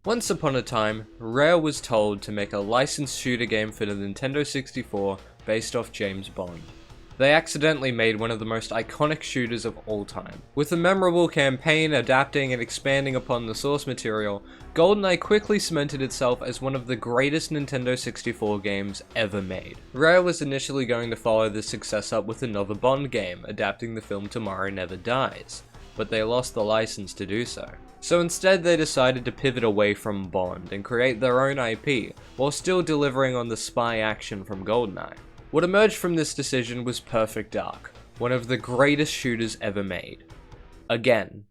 Once upon a time, Rare was told to make a licensed shooter game for the Nintendo 64 based off James Bond. They accidentally made one of the most iconic shooters of all time. With a memorable campaign adapting and expanding upon the source material, Goldeneye quickly cemented itself as one of the greatest Nintendo 64 games ever made. Rare was initially going to follow this success up with another Bond game, adapting the film Tomorrow Never Dies, but they lost the license to do so. So instead they decided to pivot away from Bond and create their own IP, while still delivering on the spy action from Goldeneye. What emerged from this decision was Perfect Dark, one of the greatest shooters ever made. Again,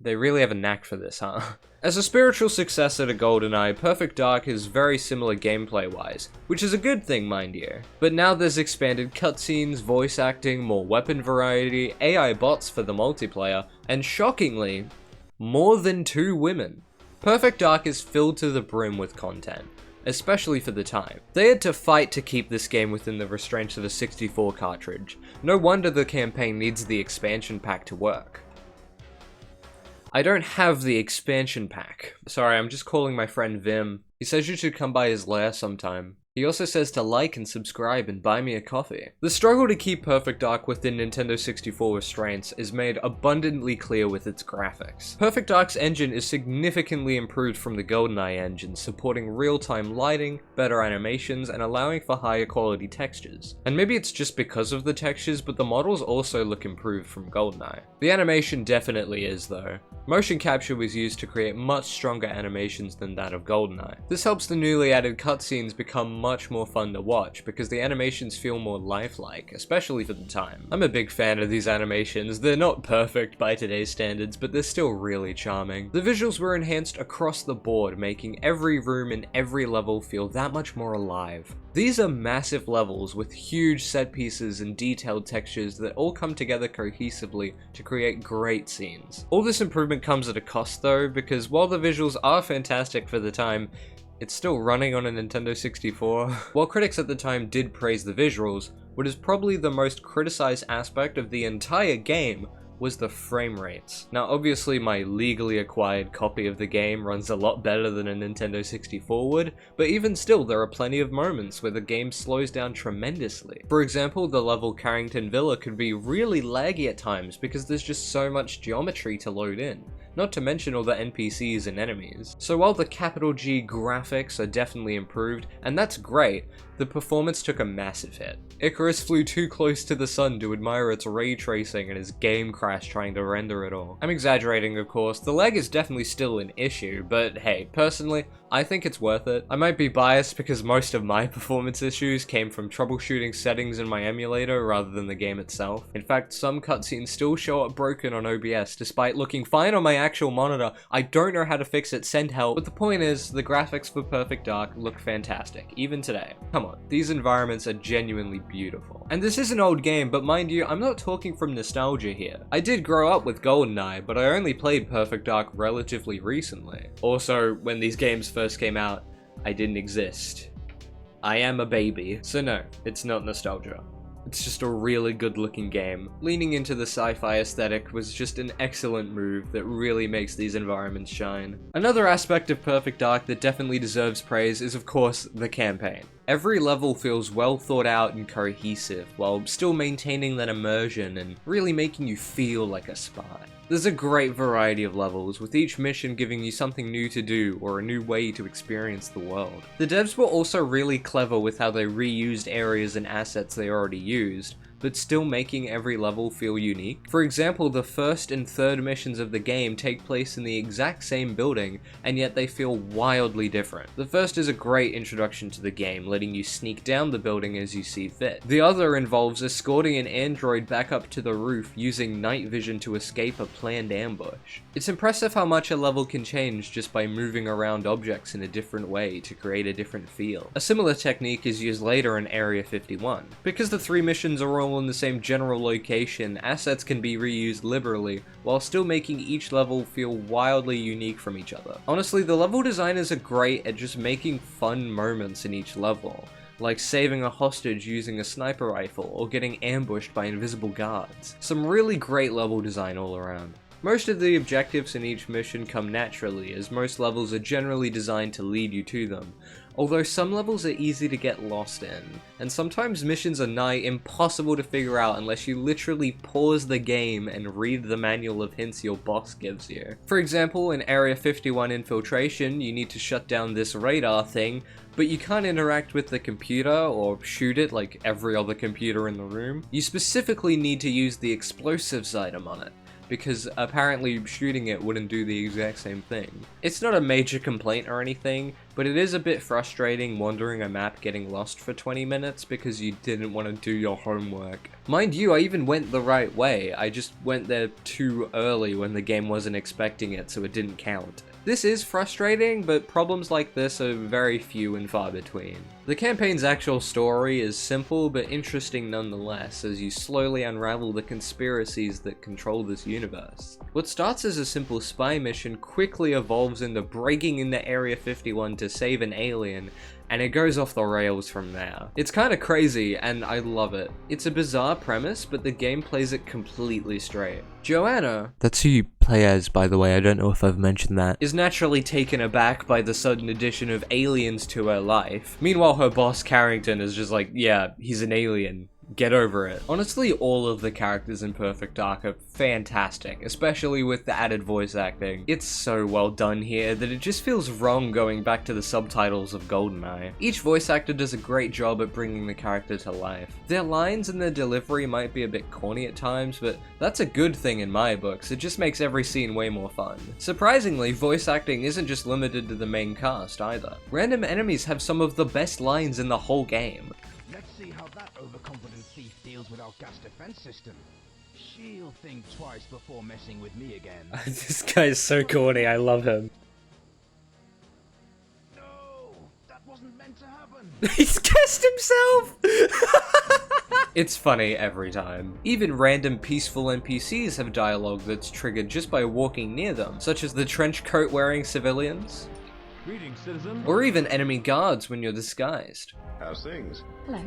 they really have a knack for this, huh? As a spiritual successor to Goldeneye, Perfect Dark is very similar gameplay-wise, which is a good thing, mind you. But now there's expanded cutscenes, voice acting, more weapon variety, AI bots for the multiplayer, and shockingly, more than 2 women. Perfect Dark is filled to the brim with content, especially for the time. They had to fight to keep this game within the restraints of a 64 cartridge. No wonder the campaign needs the expansion pack to work. I don't have the expansion pack. Sorry, I'm just calling my friend Vim. He says you should come by his lair sometime. He also says to like and subscribe and buy me a coffee. The struggle to keep Perfect Dark within Nintendo 64 restraints is made abundantly clear with its graphics. Perfect Dark's engine is significantly improved from the Goldeneye engine, supporting real-time lighting, better animations, and allowing for higher quality textures. And maybe it's just because of the textures, but the models also look improved from Goldeneye. The animation definitely is though. Motion capture was used to create much stronger animations than that of Goldeneye. This helps the newly added cutscenes become much more fun to watch because the animations feel more lifelike, especially for the time. I'm a big fan of these animations. They're not perfect by today's standards, but they're still really charming. The visuals were enhanced across the board, making every room and every level feel that much more alive. These are massive levels with huge set pieces and detailed textures that all come together cohesively to create great scenes. All this improvement comes at a cost though, because while the visuals are fantastic for the time, it's still running on a Nintendo 64. While critics at the time did praise the visuals, what is probably the most criticized aspect of the entire game was the frame rates. Now obviously my legally acquired copy of the game runs a lot better than a Nintendo 64 would, but even still there are plenty of moments where the game slows down tremendously. For example, the level Carrington Villa could be really laggy at times because there's just so much geometry to load in, not to mention all the NPCs and enemies. So while the capital G graphics are definitely improved, and that's great, the performance took a massive hit. Icarus flew too close to the sun to admire its ray tracing and his game crashed trying to render it all. I'm exaggerating of course, the lag is definitely still an issue, but hey, personally, I think it's worth it. I might be biased because most of my performance issues came from troubleshooting settings in my emulator rather than the game itself. In fact, some cutscenes still show up broken on OBS despite looking fine on my actual monitor. I don't know how to fix it, send help. But the point is, the graphics for Perfect Dark look fantastic, even today. Come on, these environments are genuinely beautiful. And this is an old game, but mind you, I'm not talking from nostalgia here. I did grow up with Goldeneye, but I only played Perfect Dark relatively recently. Also, when these games first came out, I didn't exist. I am a baby. So no, it's not nostalgia. It's just a really good looking game. Leaning into the sci-fi aesthetic was just an excellent move that really makes these environments shine. Another aspect of Perfect Dark that definitely deserves praise is of course the campaign. Every level feels well thought out and cohesive, while still maintaining that immersion and really making you feel like a spy. There's a great variety of levels, with each mission giving you something new to do or a new way to experience the world. The devs were also really clever with how they reused areas and assets they already used, but still making every level feel unique. For example, the first and third missions of the game take place in the exact same building, and yet they feel wildly different. The first is a great introduction to the game, letting you sneak down the building as you see fit. The other involves escorting an android back up to the roof using night vision to escape a planned ambush. It's impressive how much a level can change just by moving around objects in a different way to create a different feel. A similar technique is used later in Area 51. Because the 3 missions are all in the same general location, assets can be reused liberally, while still making each level feel wildly unique from each other. Honestly, the level designers are great at just making fun moments in each level, like saving a hostage using a sniper rifle or getting ambushed by invisible guards. Some really great level design all around. Most of the objectives in each mission come naturally, as most levels are generally designed to lead you to them, although some levels are easy to get lost in, and sometimes missions are nigh impossible to figure out unless you literally pause the game and read the manual of hints your boss gives you. For example, in Area 51 Infiltration, you need to shut down this radar thing, but you can't interact with the computer or shoot it like every other computer in the room. You specifically need to use the explosives item on it, because apparently shooting it wouldn't do the exact same thing. It's not a major complaint or anything, but it is a bit frustrating wandering a map getting lost for 20 minutes because you didn't want to do your homework. Mind you, I even went the right way, I just went there too early when the game wasn't expecting it, so it didn't count. This is frustrating, but problems like this are very few and far between. The campaign's actual story is simple but interesting nonetheless, as you slowly unravel the conspiracies that control this universe. What starts as a simple spy mission quickly evolves into breaking into Area 51 to save an alien, and it goes off the rails from there. It's kinda crazy, and I love it. It's a bizarre premise, but the game plays it completely straight. Joanna, that's who you play as, by the way, I don't know if I've mentioned that, is naturally taken aback by the sudden addition of aliens to her life. Meanwhile, her boss Carrington is just like, yeah, he's an alien. Get over it. Honestly, all of the characters in Perfect Dark are fantastic, especially with the added voice acting. It's so well done here that it just feels wrong going back to the subtitles of Goldeneye. Each voice actor does a great job at bringing the character to life. Their lines and their delivery might be a bit corny at times, but that's a good thing in my books. It just makes every scene way more fun. Surprisingly, voice acting isn't just limited to the main cast either. Random enemies have some of the best lines in the whole game. Let's see how that overconfident thief deals with our gas defense system. She'll think twice before messing with me again. This guy's so corny, I love him. No, that wasn't meant to happen. He's kissed himself! It's funny every time. Even random peaceful NPCs have dialogue that's triggered just by walking near them, such as the trench coat wearing civilians. Greetings, citizen. Or even enemy guards when you're disguised. How's things? Hello.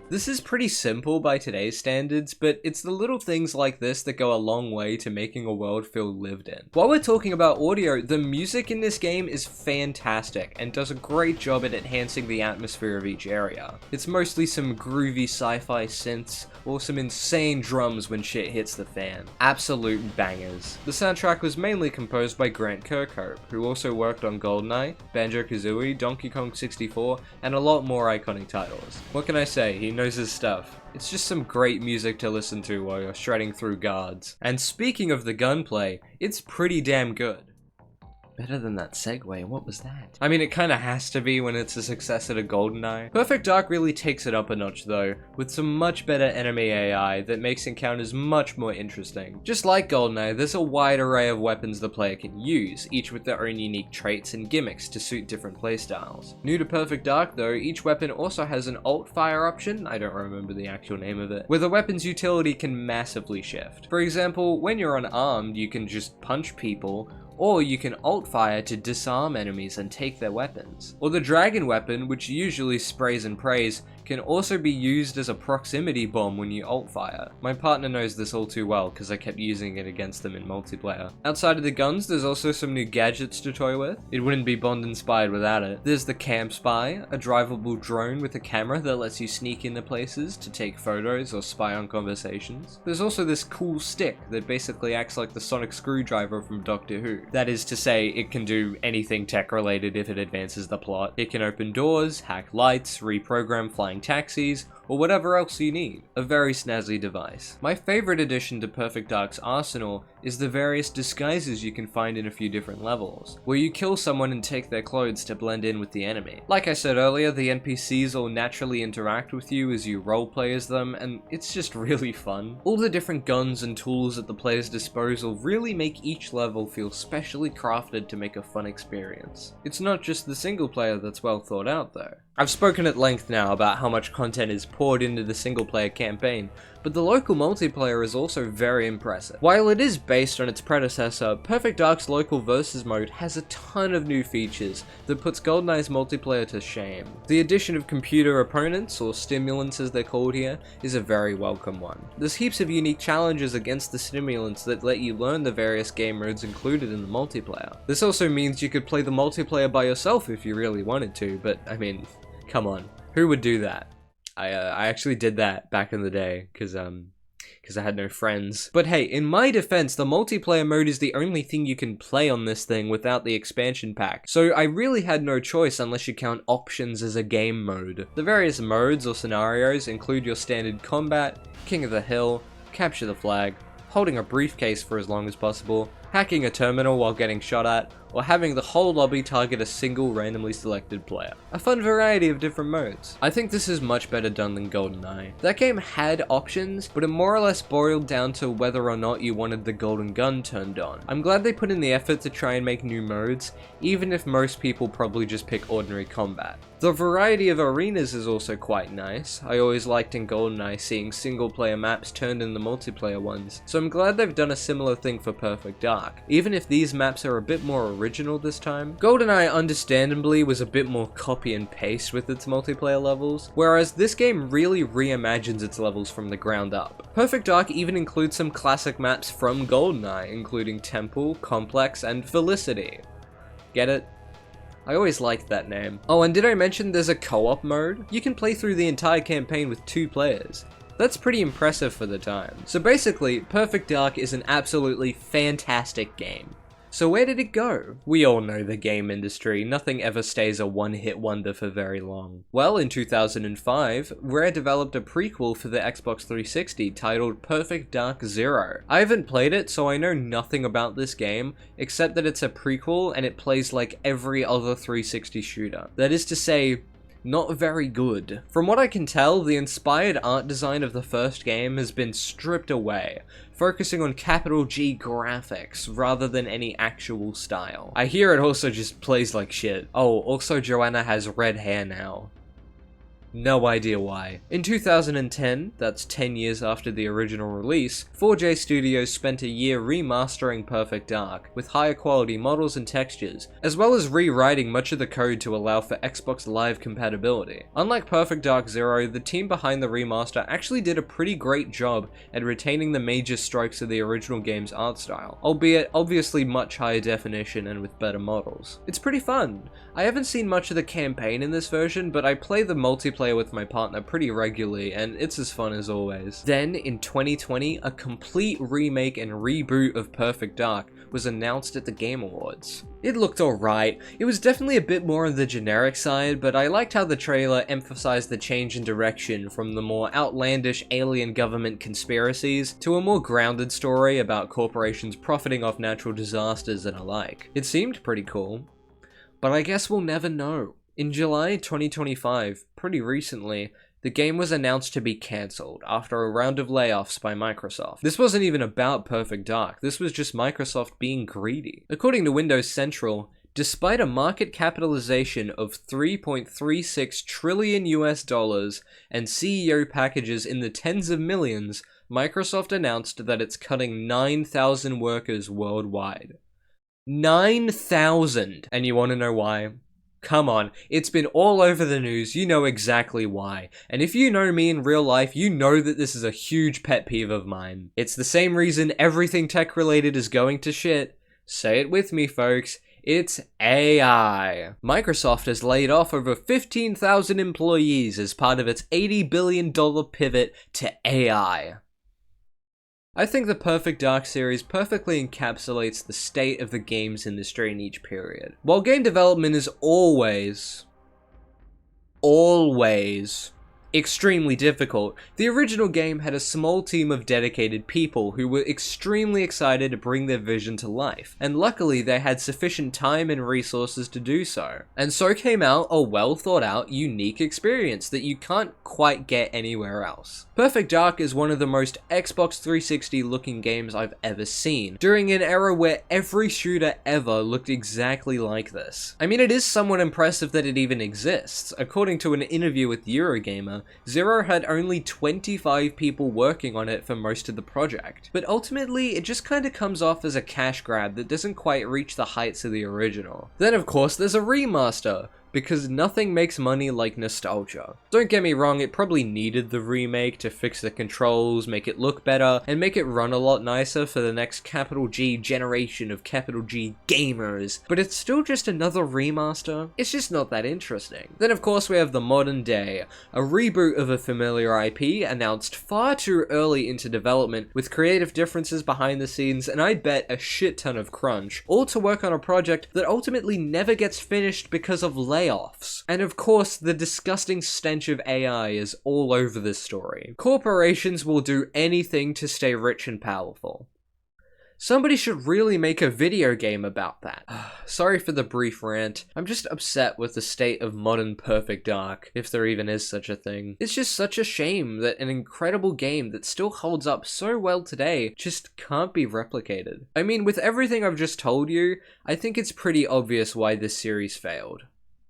This is pretty simple by today's standards, but it's the little things like this that go a long way to making a world feel lived in. While we're talking about audio, the music in this game is fantastic and does a great job at enhancing the atmosphere of each area. It's mostly some groovy sci-fi synths or some insane drums when shit hits the fan. Absolute bangers. The soundtrack was mainly composed by Grant Kirkhope, who also worked on Goldeneye, Banjo-Kazooie, Donkey Kong 64, and a lot more iconic titles. What can I say? He knows his stuff. It's just some great music to listen to while you're shredding through guards. And speaking of the gunplay, it's pretty damn good. Better than that segue, what was that? I mean, it kinda has to be when it's a successor to Goldeneye. Perfect Dark really takes it up a notch though, with some much better enemy AI that makes encounters much more interesting. Just like Goldeneye, there's a wide array of weapons the player can use, each with their own unique traits and gimmicks to suit different playstyles. New to Perfect Dark though, each weapon also has an alt fire option, I don't remember the actual name of it, where the weapon's utility can massively shift. For example, when you're unarmed, you can just punch people, or you can alt fire to disarm enemies and take their weapons. Or the dragon weapon, which usually sprays and prays, can also be used as a proximity bomb when you alt fire. My partner knows this all too well because I kept using it against them in multiplayer. Outside of the guns, there's also some new gadgets to toy with. It wouldn't be Bond inspired without it. There's the Camp Spy, a drivable drone with a camera that lets you sneak into places to take photos or spy on conversations. There's also this cool stick that basically acts like the sonic screwdriver from Doctor Who. That is to say, it can do anything tech related if it advances the plot. It can open doors, hack lights, reprogram flying taxis, or whatever else you need. A very snazzy device. My favorite addition to Perfect Dark's arsenal is the various disguises you can find in a few different levels, where you kill someone and take their clothes to blend in with the enemy. Like I said earlier, the NPCs all naturally interact with you as you roleplay as them, and it's just really fun. All the different guns and tools at the player's disposal really make each level feel specially crafted to make a fun experience. It's not just the single player that's well thought out though. I've spoken at length now about how much content is poured into the single player campaign, but the local multiplayer is also very impressive. While it is based on its predecessor, Perfect Dark's local versus mode has a ton of new features that puts Goldeneye's multiplayer to shame. The addition of computer opponents, or stimulants as they're called here, is a very welcome one. There's heaps of unique challenges against the stimulants that let you learn the various game modes included in the multiplayer. This also means you could play the multiplayer by yourself if you really wanted to, but I mean, come on, who would do that? I actually did that back in the day, because I had no friends. But hey, in my defense, the multiplayer mode is the only thing you can play on this thing without the expansion pack, so I really had no choice unless you count options as a game mode. The various modes or scenarios include your standard combat, king of the hill, capture the flag, holding a briefcase for as long as possible, hacking a terminal while getting shot at, or having the whole lobby target a single randomly selected player. A fun variety of different modes. I think this is much better done than Goldeneye. That game had options, but it more or less boiled down to whether or not you wanted the golden gun turned on. I'm glad they put in the effort to try and make new modes, even if most people probably just pick ordinary combat. The variety of arenas is also quite nice. I always liked in Goldeneye seeing single player maps turned into multiplayer ones, so I'm glad they've done a similar thing for Perfect Dark, even if these maps are a bit more original this time. Goldeneye understandably was a bit more copy and paste with its multiplayer levels, whereas this game really reimagines its levels from the ground up. Perfect Dark even includes some classic maps from Goldeneye, including Temple, Complex, and Felicity. Get it? I always liked that name. Oh, and did I mention there's a co-op mode? You can play through the entire campaign with 2 players. That's pretty impressive for the time. So basically, Perfect Dark is an absolutely fantastic game. So where did it go? We all know the game industry, nothing ever stays a one-hit wonder for very long. Well, in 2005, Rare developed a prequel for the Xbox 360 titled Perfect Dark Zero. I haven't played it, so I know nothing about this game, except that it's a prequel and it plays like every other 360 shooter. That is to say, not very good. From what I can tell, the inspired art design of the first game has been stripped away, focusing on capital G graphics rather than any actual style. I hear it also just plays like shit. Oh, also Joanna has red hair now. No idea why. In 2010, that's 10 years after the original release, 4J Studios spent a year remastering Perfect Dark, with higher quality models and textures, as well as rewriting much of the code to allow for Xbox Live compatibility. Unlike Perfect Dark Zero, the team behind the remaster actually did a pretty great job at retaining the major strokes of the original game's art style, albeit obviously much higher definition and with better models. It's pretty fun. I haven't seen much of the campaign in this version, but I play the multiplayer with my partner pretty regularly, and it's as fun as always. Then, in 2020, a complete remake and reboot of Perfect Dark was announced at the Game Awards. It looked alright. It was definitely a bit more on the generic side, but I liked how the trailer emphasized the change in direction from the more outlandish alien government conspiracies to a more grounded story about corporations profiting off natural disasters and alike. It seemed pretty cool, but I guess we'll never know. In July 2025, pretty recently, the game was announced to be cancelled after a round of layoffs by Microsoft. This wasn't even about Perfect Dark, this was just Microsoft being greedy. According to Windows Central, despite a market capitalization of $3.36 trillion and CEO packages in the tens of millions, Microsoft announced that it's cutting 9,000 workers worldwide. 9,000! And you want to know why? Come on, it's been all over the news, you know exactly why. And if you know me in real life, you know that this is a huge pet peeve of mine. It's the same reason everything tech related is going to shit. Say it with me, folks. It's AI. Microsoft has laid off over 15,000 employees as part of its $80 billion pivot to AI. I think the Perfect Dark series perfectly encapsulates the state of the games industry in each period. While game development is always extremely difficult, the original game had a small team of dedicated people who were extremely excited to bring their vision to life, and luckily they had sufficient time and resources to do so. And so came out a well thought out, unique experience that you can't quite get anywhere else. Perfect Dark is one of the most Xbox 360 looking games I've ever seen, during an era where every shooter ever looked exactly like this. I mean, it is somewhat impressive that it even exists. According to an interview with Eurogamer, Zero had only 25 people working on it for most of the project, but ultimately it just kinda comes off as a cash grab that doesn't quite reach the heights of the original. Then of course there's a remaster, because nothing makes money like nostalgia. Don't get me wrong, it probably needed the remake to fix the controls, make it look better, and make it run a lot nicer for the next capital G generation of capital G gamers, but it's still just another remaster. It's just not that interesting. Then of course we have the modern day, a reboot of a familiar IP announced far too early into development with creative differences behind the scenes and I bet a shit ton of crunch, all to work on a project that ultimately never gets finished because of layoffs. And of course, the disgusting stench of AI is all over this story. Corporations will do anything to stay rich and powerful. Somebody should really make a video game about that. Sorry for the brief rant. I'm just upset with the state of modern Perfect Dark, if there even is such a thing. It's just such a shame that an incredible game that still holds up so well today just can't be replicated. I mean, with everything I've just told you, I think it's pretty obvious why this series failed.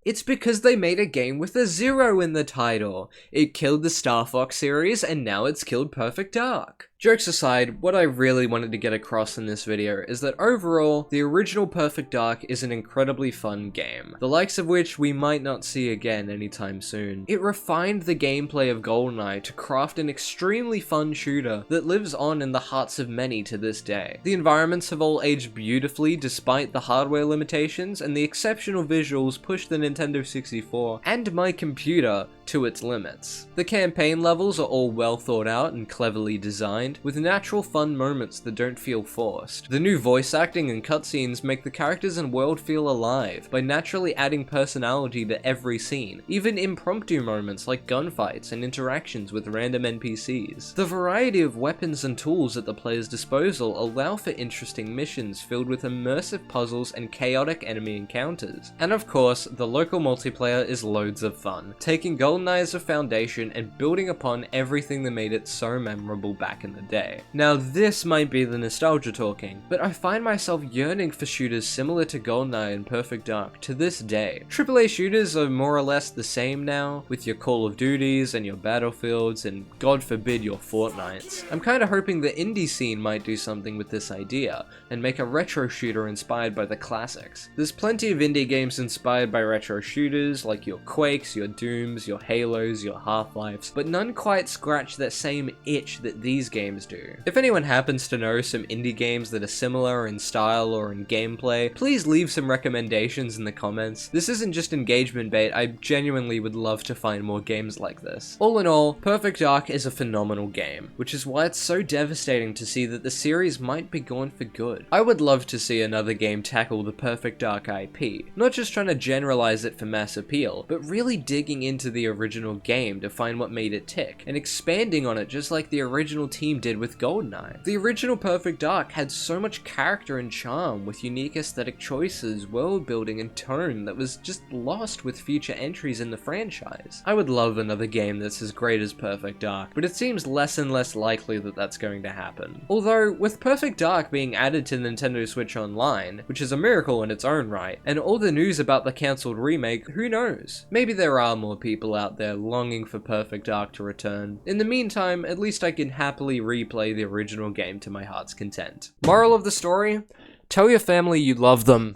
It's because they made a game with a 0 in the title. It killed the Star Fox series and now it's killed Perfect Dark. Jokes aside, what I really wanted to get across in this video is that overall, the original Perfect Dark is an incredibly fun game, the likes of which we might not see again anytime soon. It refined the gameplay of Goldeneye to craft an extremely fun shooter that lives on in the hearts of many to this day. The environments have all aged beautifully despite the hardware limitations, and the exceptional visuals push the Nintendo 64 and my computer to its limits. The campaign levels are all well thought out and cleverly designed, with natural fun moments that don't feel forced. The new voice acting and cutscenes make the characters and world feel alive by naturally adding personality to every scene, even impromptu moments like gunfights and interactions with random NPCs. The variety of weapons and tools at the player's disposal allow for interesting missions filled with immersive puzzles and chaotic enemy encounters. And of course, the local multiplayer is loads of fun, taking Goldeneye as a foundation and building upon everything that made it so memorable back in the day. Now this might be the nostalgia talking, but I find myself yearning for shooters similar to Goldeneye and Perfect Dark to this day. AAA shooters are more or less the same now, with your Call of Duties and your Battlefields and God forbid your Fortnites. I'm kinda hoping the indie scene might do something with this idea, and make a retro shooter inspired by the classics. There's plenty of indie games inspired by retro shooters, like your Quakes, your Dooms, your Halos, your Half-Lives, but none quite scratch that same itch that these games do. If anyone happens to know some indie games that are similar in style or in gameplay, please leave some recommendations in the comments. This isn't just engagement bait, I genuinely would love to find more games like this. All in all, Perfect Dark is a phenomenal game, which is why it's so devastating to see that the series might be gone for good. I would love to see another game tackle the Perfect Dark IP, not just trying to generalize it for mass appeal, but really digging into the original game to find what made it tick, and expanding on it just like the original team did with Goldeneye. The original Perfect Dark had so much character and charm, with unique aesthetic choices, world building and tone that was just lost with future entries in the franchise. I would love another game that's as great as Perfect Dark, but it seems less and less likely that that's going to happen. Although, with Perfect Dark being added to Nintendo Switch Online, which is a miracle in its own right, and all the news about the cancelled remake, who knows? Maybe there are more people out there longing for Perfect Dark to return. In the meantime, at least I can happily replay the original game to my heart's content. Moral of the story? Tell your family you love them.